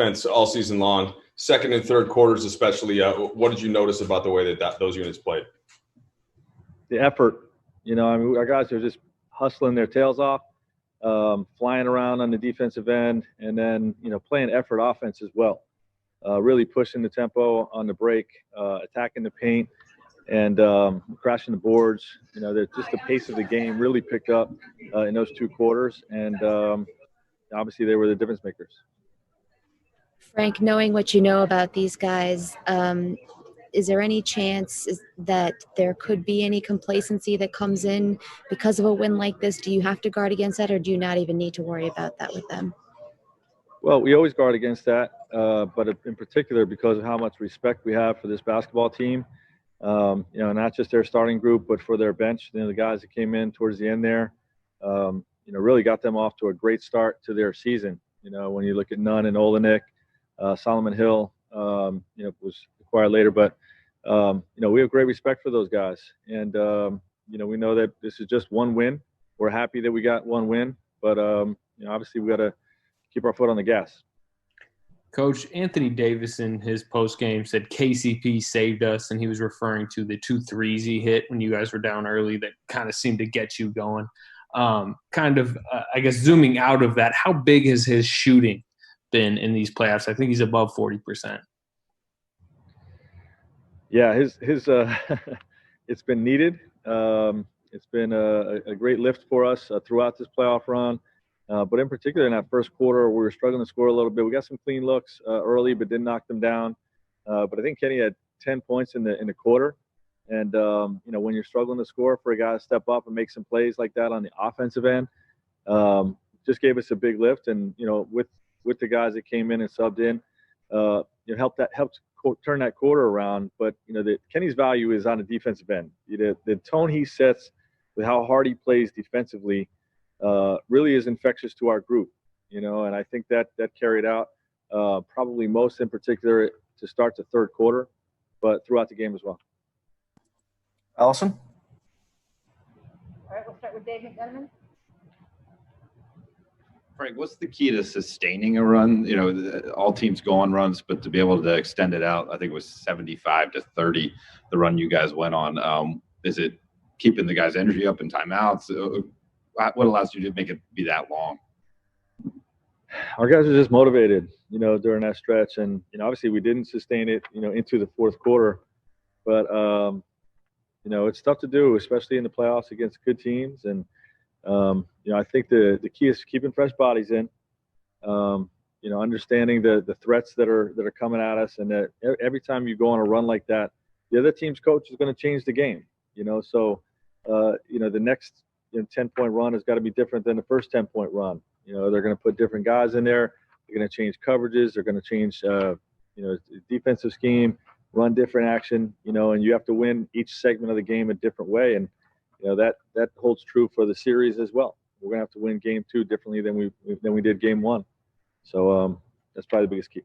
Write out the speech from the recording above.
defense all season long, second and third quarters especially. What did you notice about the way that those units played? The effort. Our guys are just hustling their tails off, flying around on the defensive end, and then, playing effort offense as well. Really pushing the tempo on the break, attacking the paint, and crashing the boards. Just the pace of the game really picked up in those 2 quarters, and obviously they were the difference makers. Frank, knowing what you know about these guys, is there any chance that there could be any complacency that comes in because of a win like this? Do you have to guard against that, or do you not even need to worry about that with them? Well, we always guard against that, but in particular because of how much respect we have for this basketball team. Not just their starting group, but for their bench. The guys that came in towards the end there, really got them off to a great start to their season. When you look at Nunn and Olenek, Solomon Hill, was acquired later, but we have great respect for those guys, and we know that this is just one win. We're happy that we got one win, but obviously we got to keep our foot on the gas. Coach, Anthony Davis in his postgame said KCP saved us, and he was referring to the 2 threes he hit when you guys were down early that kind of seemed to get you going. I guess zooming out of that, how big has his shooting been in these playoffs? I think he's above 40%. Yeah, his it's been needed. It's been a great lift for us throughout this playoff run. But in particular, in that first quarter, we were struggling to score a little bit. We got some clean looks early, but didn't knock them down. But I think Kenny had 10 points in the quarter. And, when you're struggling to score, for a guy to step up and make some plays like that on the offensive end, just gave us a big lift. And, with the guys that came in and subbed in, helped turn that quarter around. But, Kenny's value is on the defensive end. The tone he sets with how hard he plays defensively really is infectious to our group, and I think that carried out probably most in particular to start the third quarter, but throughout the game as well. Allison? All right, we'll start with Dave McDonovan. Frank, what's the key to sustaining a run? All teams go on runs, but to be able to extend it out, I think it was 75-30, the run you guys went on. Is it keeping the guys' energy up in timeouts? What allows you to make it be that long? Our guys are just motivated, during that stretch. And, obviously we didn't sustain it, into the fourth quarter. But, it's tough to do, especially in the playoffs against good teams. And, I think the key is keeping fresh bodies in, understanding the threats that are coming at us. And that every time you go on a run like that, the other team's coach is going to change the game, So, the next 10-point run has got to be different than the first 10-point run. They're going to put different guys in there. They're going to change coverages. They're going to change, defensive scheme, run different action, and you have to win each segment of the game a different way. And, that holds true for the series as well. We're going to have to win game 2 differently than we did game 1. So that's probably the biggest key.